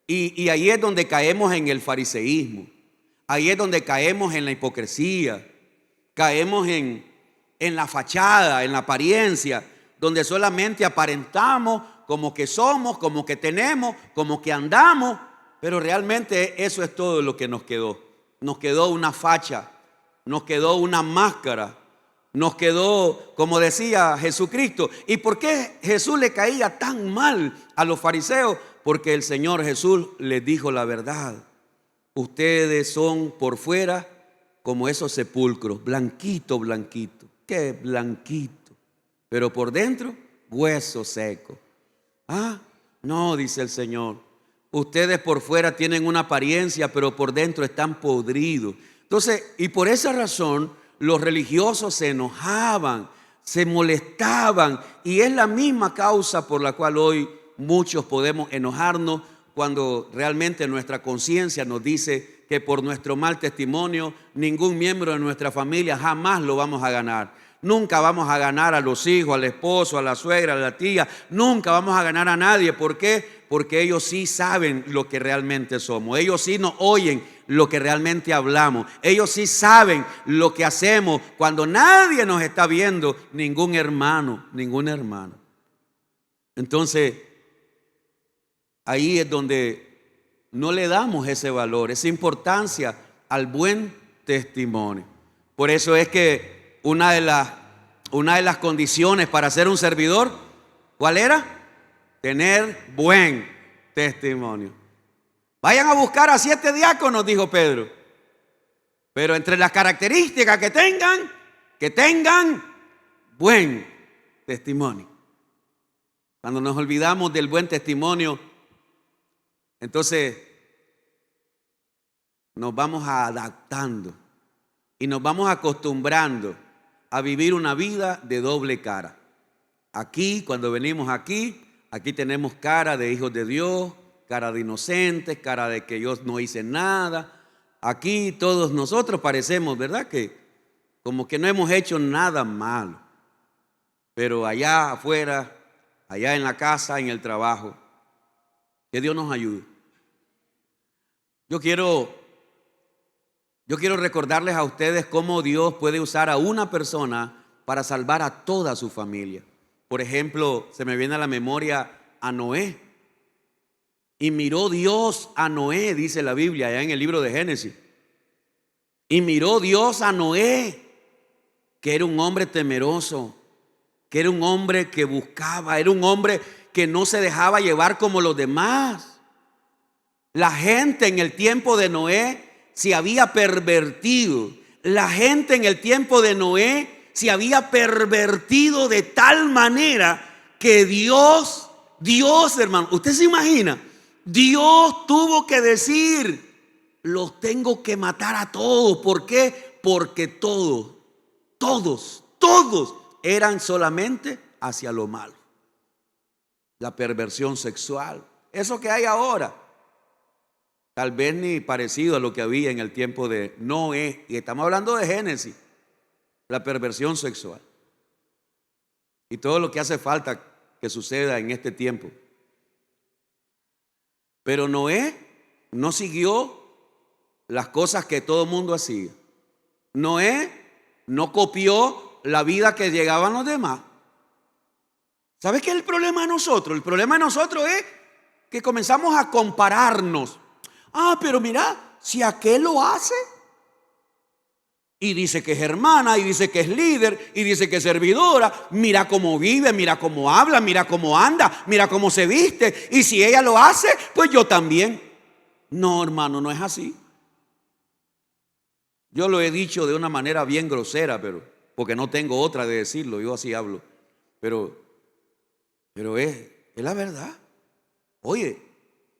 Y ahí es donde caemos en el fariseísmo. Ahí es donde caemos en la hipocresía. Caemos en la fachada, en la apariencia, donde solamente aparentamos como que somos, como que tenemos, como que andamos, pero realmente eso es todo lo que nos quedó. Nos quedó una facha, nos quedó una máscara, Nos quedó, como decía Jesucristo. ¿Y por qué Jesús le caía tan mal a los fariseos? Porque el Señor Jesús les dijo la verdad. Ustedes son por fuera como esos sepulcros, blanquito, blanquito. Qué blanquito. Pero por dentro, hueso seco. Ah, no, dice el Señor. Ustedes por fuera tienen una apariencia, pero por dentro están podridos. Entonces, y por esa razón, los religiosos se enojaban, se molestaban. Y es la misma causa por la cual hoy muchos podemos enojarnos cuando realmente nuestra conciencia nos dice que por nuestro mal testimonio ningún miembro de nuestra familia jamás lo vamos a ganar. Nunca vamos a ganar a los hijos, al esposo, a la suegra, a la tía. Nunca vamos a ganar a nadie. ¿Por qué? Porque ellos sí saben lo que realmente somos. Ellos sí nos oyen lo que realmente hablamos. Ellos sí saben lo que hacemos cuando nadie nos está viendo. Ningún hermano, ningún hermano. Entonces, ahí es donde no le damos ese valor, esa importancia al buen testimonio. Por eso es que una de las condiciones para ser un servidor, ¿cuál era? Tener buen testimonio. Vayan a buscar a 7 diáconos, dijo Pedro. Pero entre las características que tengan buen testimonio. Cuando nos olvidamos del buen testimonio, entonces nos vamos adaptando y nos vamos acostumbrando a vivir una vida de doble cara. Aquí, cuando venimos aquí tenemos cara de hijos de Dios, cara de inocentes, cara de que yo no hice nada. Aquí todos nosotros parecemos, ¿verdad? Que como que no hemos hecho nada malo. Pero allá afuera, allá en la casa, en el trabajo, que Dios nos ayude. Yo quiero recordarles a ustedes cómo Dios puede usar a una persona para salvar a toda su familia. Por ejemplo, se me viene a la memoria a Noé. Y miró Dios a Noé, dice la Biblia, allá en el libro de Génesis. Y miró Dios a Noé, que era un hombre temeroso, que era un hombre que buscaba, era un hombre que no se dejaba llevar como los demás. La gente en el tiempo de Noé se había pervertido. La gente en el tiempo de Noé se había pervertido de tal manera que Dios, hermano, usted se imagina, Dios tuvo que decir: los tengo que matar a todos. ¿Por qué? Porque todos eran solamente hacia lo malo. La perversión sexual, eso que hay ahora, tal vez ni parecido a lo que había en el tiempo de Noé. Y estamos hablando de Génesis. La perversión sexual. Y todo lo que hace falta que suceda en este tiempo. Pero Noé no siguió las cosas que todo el mundo hacía. Noé no copió la vida que llegaban los demás. ¿Sabes qué es el problema de nosotros? El problema de nosotros es que comenzamos a compararnos. Ah, pero mira, si aquel lo hace y dice que es hermana, y dice que es líder, y dice que es servidora, mira cómo vive, mira cómo habla, mira cómo anda, mira cómo se viste, y si ella lo hace, pues yo también. No, hermano, no es así. Yo lo he dicho de una manera bien grosera, pero porque no tengo otra de decirlo, yo así hablo, pero es la verdad. Oye,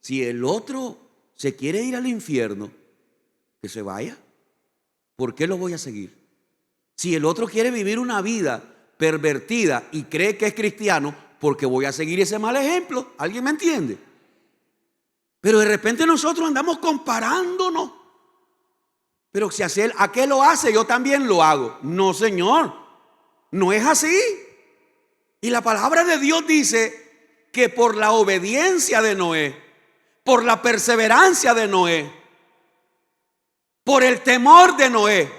si el otro se quiere ir al infierno, que se vaya. ¿Por qué lo voy a seguir? Si el otro quiere vivir una vida pervertida y cree que es cristiano, ¿por qué voy a seguir ese mal ejemplo? ¿Alguien me entiende? Pero de repente nosotros andamos comparándonos. Pero si aquel lo hace, yo también lo hago. No, señor, no es así. Y la palabra de Dios dice que por la obediencia de Noé, por la perseverancia de Noé, por el temor de Noé,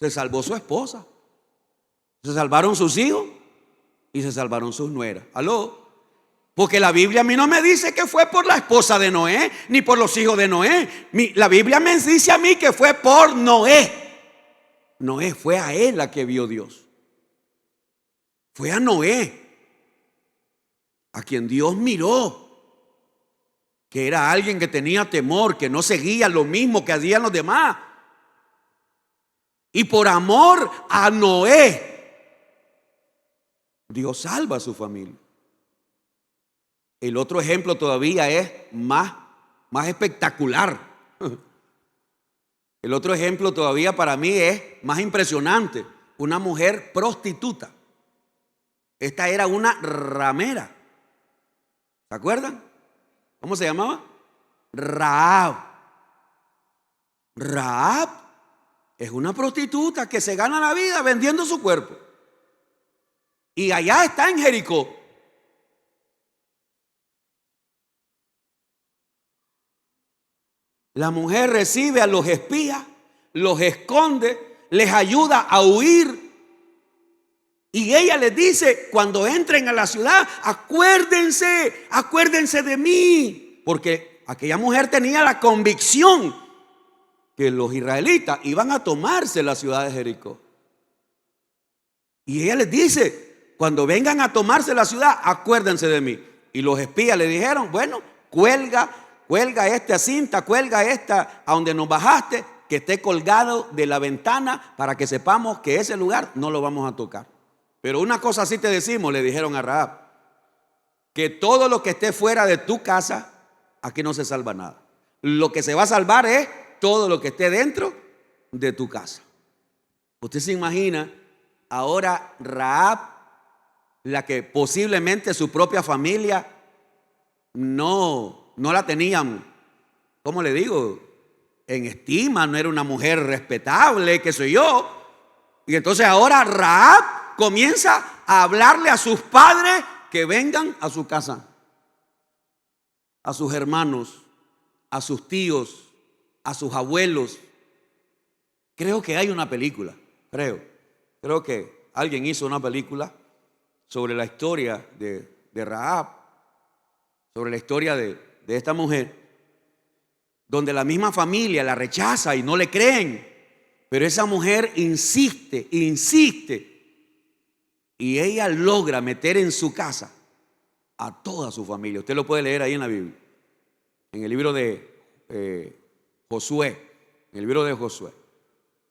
se salvó su esposa, se salvaron sus hijos y se salvaron sus nueras. ¿Aló? Porque la Biblia a mí no me dice que fue por la esposa de Noé, ni por los hijos de Noé. La Biblia me dice a mí que fue por Noé. Noé, fue a él la que vio Dios. Fue a Noé a quien Dios miró, que era alguien que tenía temor, que no seguía lo mismo que hacían los demás. Y por amor a Noé, Dios salva a su familia. El otro ejemplo todavía es más espectacular. El otro ejemplo todavía para mí es más impresionante. Una mujer prostituta. Esta era una ramera. ¿Se acuerdan? ¿Cómo se llamaba? Rahab. Rahab es una prostituta que se gana la vida vendiendo su cuerpo. Y allá está en Jericó. La mujer recibe a los espías, los esconde, les ayuda a huir. Y ella les dice, cuando entren a la ciudad, acuérdense de mí. Porque aquella mujer tenía la convicción que los israelitas iban a tomarse la ciudad de Jericó. Y ella les dice, cuando vengan a tomarse la ciudad, acuérdense de mí. Y los espías le dijeron, bueno, cuelga esta cinta, cuelga esta a donde nos bajaste, que esté colgado de la ventana para que sepamos que ese lugar no lo vamos a tocar. Pero una cosa sí te decimos, le dijeron a Rahab, que todo lo que esté fuera de tu casa, aquí no se salva nada. Lo que se va a salvar es todo lo que esté dentro de tu casa. Usted se imagina ahora Rahab, la que posiblemente su propia familia no la tenían, ¿cómo le digo?, en estima, no era una mujer respetable, qué sé yo. Y entonces ahora Rahab comienza a hablarle a sus padres que vengan a su casa, a sus hermanos, a sus tíos, a sus abuelos. Creo que hay una película, creo que alguien hizo una película sobre la historia de Rahab, sobre la historia de esta mujer, donde la misma familia la rechaza y no le creen, pero esa mujer insiste, y ella logra meter en su casa a toda su familia. Usted lo puede leer ahí en la Biblia, en el libro de Josué, en el libro de Josué.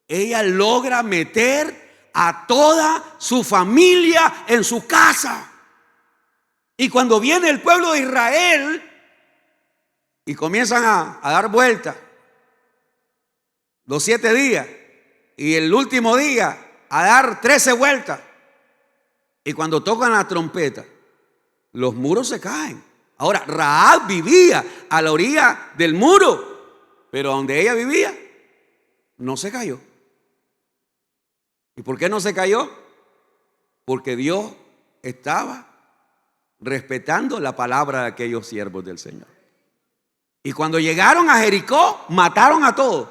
Ella logra meter a toda su familia en su casa. Y cuando viene el pueblo de Israel y comienzan a dar vueltas los 7 días y el último día a dar 13 vueltas, y cuando tocan la trompeta, los muros se caen. Ahora, Rahab vivía a la orilla del muro, pero donde ella vivía no se cayó. ¿Y por qué no se cayó? Porque Dios estaba respetando la palabra de aquellos siervos del Señor. Y cuando llegaron a Jericó, mataron a todos,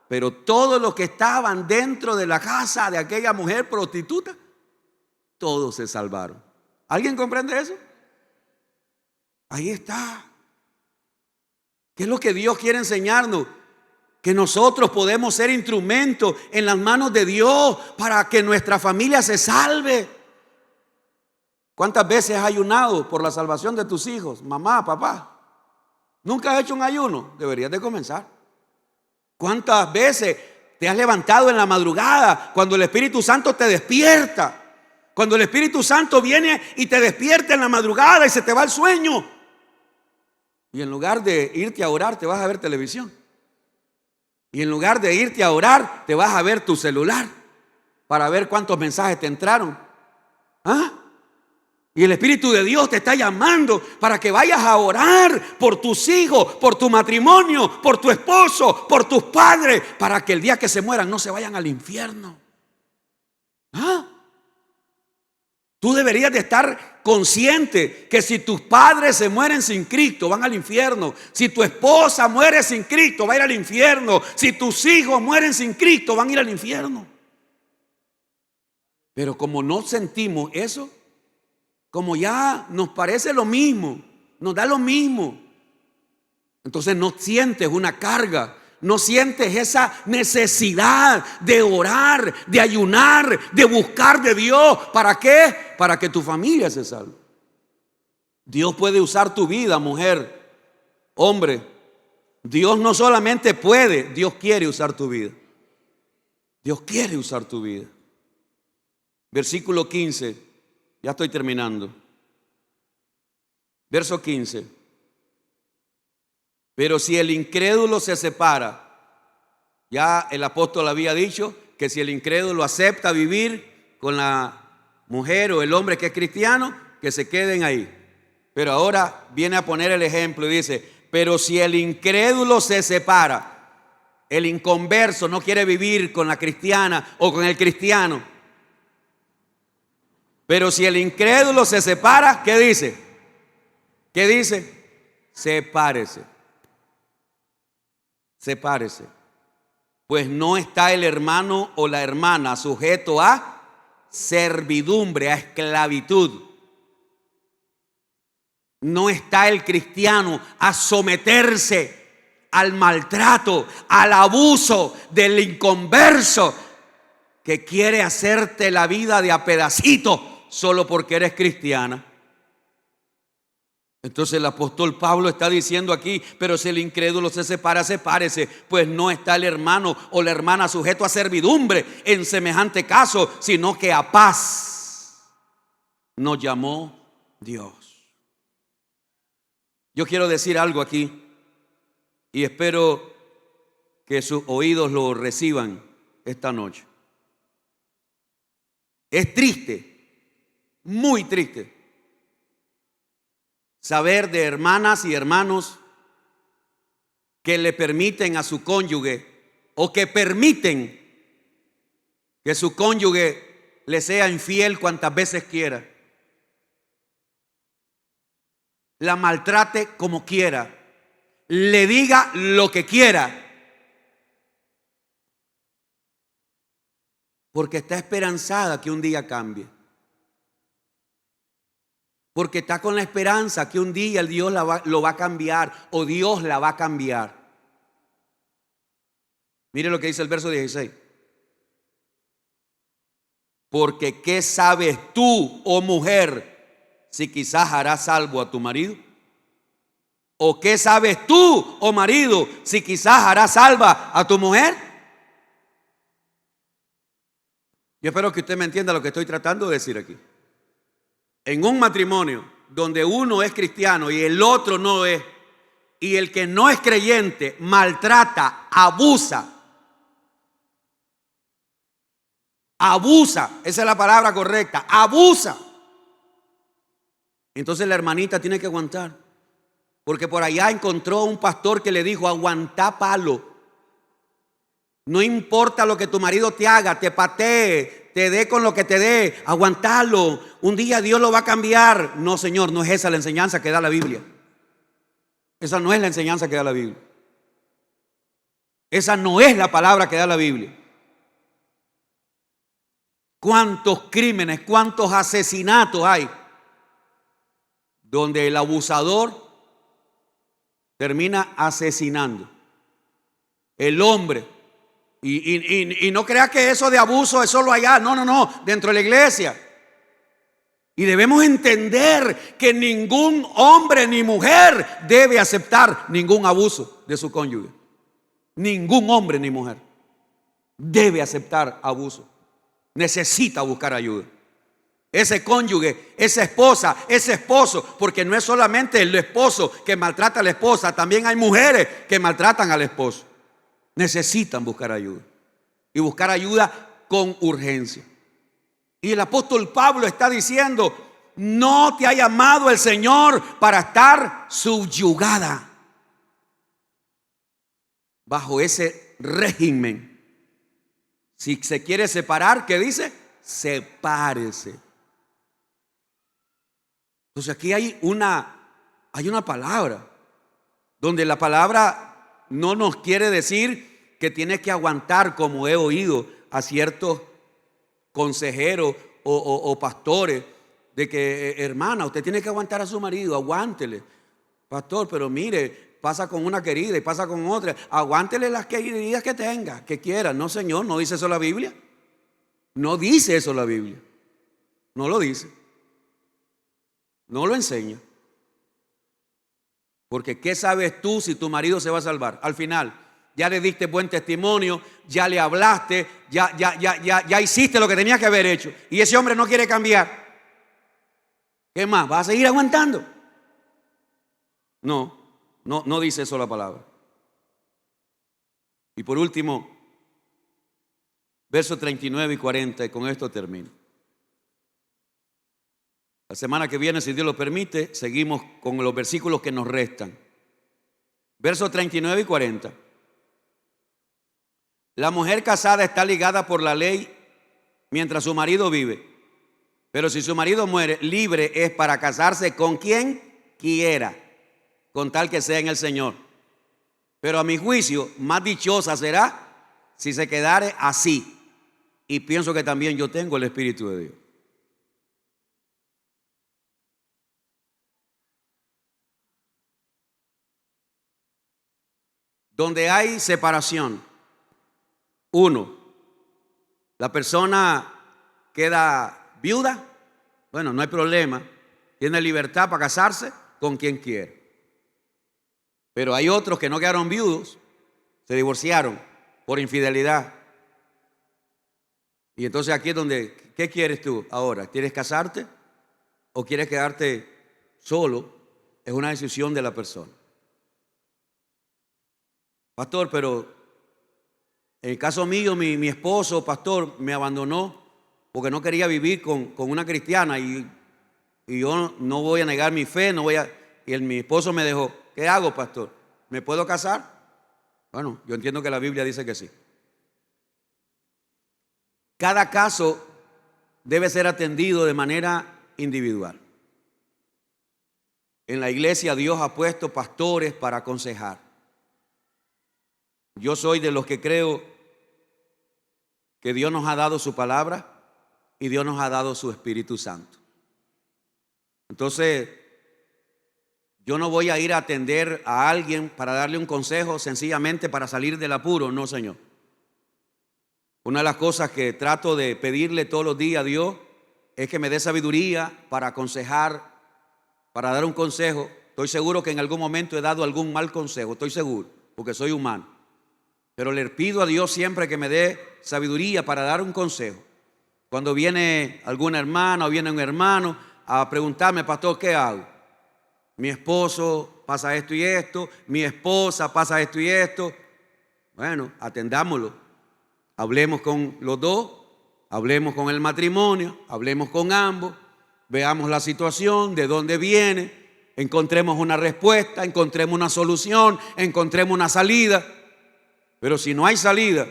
pero todos los que estaban dentro de la casa de aquella mujer prostituta, todos se salvaron. ¿Alguien comprende eso? Ahí está. ¿Qué es lo que Dios quiere enseñarnos? Que nosotros podemos ser instrumentos en las manos de Dios para que nuestra familia se salve. ¿Cuántas veces has ayunado por la salvación de tus hijos? Mamá, papá. ¿Nunca has hecho un ayuno? Deberías de comenzar. ¿Cuántas veces te has levantado en la madrugada cuando el Espíritu Santo te despierta? Cuando el Espíritu Santo viene y te despierta en la madrugada y se te va el sueño. Y en lugar de irte a orar, te vas a ver televisión. Y en lugar de irte a orar, te vas a ver tu celular para ver cuántos mensajes te entraron. ¿Ah? Y el Espíritu de Dios te está llamando para que vayas a orar por tus hijos, por tu matrimonio, por tu esposo, por tus padres, para que el día que se mueran no se vayan al infierno. ¿Ah? Tú deberías de estar consciente que si tus padres se mueren sin Cristo, van al infierno. Si tu esposa muere sin Cristo, va a ir al infierno. Si tus hijos mueren sin Cristo, van a ir al infierno. Pero como no sentimos eso, como ya nos parece lo mismo, nos da lo mismo, entonces no sientes una carga, No sientes esa necesidad de orar, de ayunar, de buscar de Dios. ¿Para qué? Para que tu familia se salve. Dios puede usar tu vida, mujer, hombre. Dios no solamente puede, Dios quiere usar tu vida. Dios quiere usar tu vida. Versículo 15, ya estoy terminando. Verso 15. Pero si el incrédulo se separa, ya el apóstol había dicho que si el incrédulo acepta vivir con la mujer o el hombre que es cristiano, que se queden ahí. Pero ahora viene a poner el ejemplo y dice, pero si el incrédulo se separa, el inconverso no quiere vivir con la cristiana o con el cristiano. Pero si el incrédulo se separa, ¿qué dice? ¿Qué dice? Sepárese. Sepárese. Pues no está el hermano o la hermana sujeto a servidumbre, a esclavitud. No está el cristiano a someterse al maltrato, al abuso del inconverso que quiere hacerte la vida de a pedacito solo porque eres cristiana. Entonces el apóstol Pablo está diciendo aquí, pero si el incrédulo se separa, sepárese, pues no está el hermano o la hermana sujeto a servidumbre en semejante caso, sino que a paz nos llamó Dios. Yo quiero decir algo aquí y espero que sus oídos lo reciban esta noche. Es triste, muy triste, saber de hermanas y hermanos que le permiten a su cónyuge o que permiten que su cónyuge le sea infiel cuantas veces quiera. La maltrate como quiera, le diga lo que quiera, porque está esperanzada que un día cambie, porque está con la esperanza que un día Dios lo va a cambiar o Dios la va a cambiar. Mire lo que dice el verso 16. Porque ¿qué sabes tú, oh mujer, si quizás harás salvo a tu marido? ¿O qué sabes tú, oh marido, si quizás harás salva a tu mujer? Yo espero que usted me entienda lo que estoy tratando de decir aquí. En un matrimonio donde uno es cristiano y el otro no es, y el que no es creyente maltrata, abusa, esa es la palabra correcta, abusa. Entonces la hermanita tiene que aguantar, porque por allá encontró un pastor que le dijo: aguantá palo. No importa lo que tu marido te haga, te patee, te dé con lo que te dé, aguantalo. Un día Dios lo va a cambiar. No, Señor, no es esa la enseñanza que da la Biblia. Esa no es la enseñanza que da la Biblia. Esa no es la palabra que da la Biblia. ¿Cuántos crímenes, cuántos asesinatos hay donde el abusador termina asesinando? El hombre. Y no crea que eso de abuso es solo allá. No, dentro de la iglesia. Y debemos entender que ningún hombre ni mujer debe aceptar ningún abuso de su cónyuge. Ningún hombre ni mujer debe aceptar abuso. Necesita buscar ayuda. Ese cónyuge, esa esposa, ese esposo, porque no es solamente el esposo que maltrata a la esposa, también hay mujeres que maltratan al esposo. Necesitan buscar ayuda y buscar ayuda con urgencia. Y el apóstol Pablo está diciendo: no te ha llamado el Señor para estar subyugada bajo ese régimen. Si se quiere separar, ¿qué dice? Sepárese. Entonces aquí hay una palabra, donde la palabra no nos quiere decir que tienes que aguantar, como he oído a ciertos consejeros o pastores, de que hermana, usted tiene que aguantar a su marido, aguántele. Pastor, pero mire, pasa con una querida y pasa con otra. Aguántele las queridas que tenga, que quiera. No, Señor, no dice eso la Biblia. No dice eso la Biblia. No lo dice. No lo enseña. Porque ¿qué sabes tú si tu marido se va a salvar? Al final, ya le diste buen testimonio, ya le hablaste, ya hiciste lo que tenías que haber hecho. Y ese hombre no quiere cambiar. ¿Qué más? ¿Vas a seguir aguantando? No dice eso la palabra. Y por último, versos 39 y 40, y con esto termino. La semana que viene, si Dios lo permite, seguimos con los versículos que nos restan. Versos 39 y 40. La mujer casada está ligada por la ley mientras su marido vive. Pero si su marido muere, libre es para casarse con quien quiera, con tal que sea en el Señor. Pero a mi juicio, más dichosa será si se quedare así. Y pienso que también yo tengo el Espíritu de Dios. Donde hay separación, uno, la persona queda viuda, bueno, no hay problema, tiene libertad para casarse con quien quiera. Pero hay otros que no quedaron viudos, se divorciaron por infidelidad. Y entonces aquí es donde, ¿qué quieres tú ahora? ¿Quieres casarte o quieres quedarte solo? Es una decisión de la persona. Pastor, pero en el caso mío, mi esposo, pastor, me abandonó porque no quería vivir con una cristiana y yo no voy a negar mi fe, mi esposo me dejó. ¿Qué hago, pastor? ¿Me puedo casar? Bueno, yo entiendo que la Biblia dice que sí. Cada caso debe ser atendido de manera individual. En la iglesia Dios ha puesto pastores para aconsejar. Yo soy de los que creo que Dios nos ha dado su palabra y Dios nos ha dado su Espíritu Santo. Entonces, yo no voy a ir a atender a alguien para darle un consejo sencillamente para salir del apuro, no, Señor. Una de las cosas que trato de pedirle todos los días a Dios es que me dé sabiduría para aconsejar, para dar un consejo. Estoy seguro que en algún momento he dado algún mal consejo, estoy seguro, porque soy humano. Pero le pido a Dios siempre que me dé sabiduría para dar un consejo. Cuando viene alguna hermana o viene un hermano a preguntarme, pastor, ¿qué hago? Mi esposo pasa esto y esto, mi esposa pasa esto y esto. Bueno, atendámoslo. Hablemos con los dos, hablemos con el matrimonio, hablemos con ambos, veamos la situación, de dónde viene, encontremos una respuesta, encontremos una solución, encontremos una salida. Pero si no hay salida,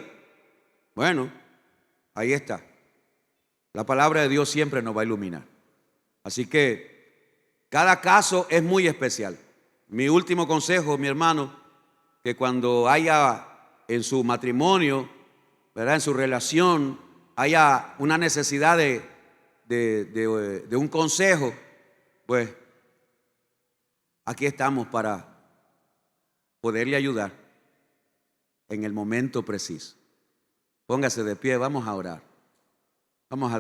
bueno, ahí está. La palabra de Dios siempre nos va a iluminar. Así que cada caso es muy especial. Mi último consejo, mi hermano, que cuando haya en su matrimonio, ¿verdad?, en su relación, haya una necesidad de un consejo, pues aquí estamos para poderle ayudar en el momento preciso. Póngase de pie, vamos a orar. Vamos a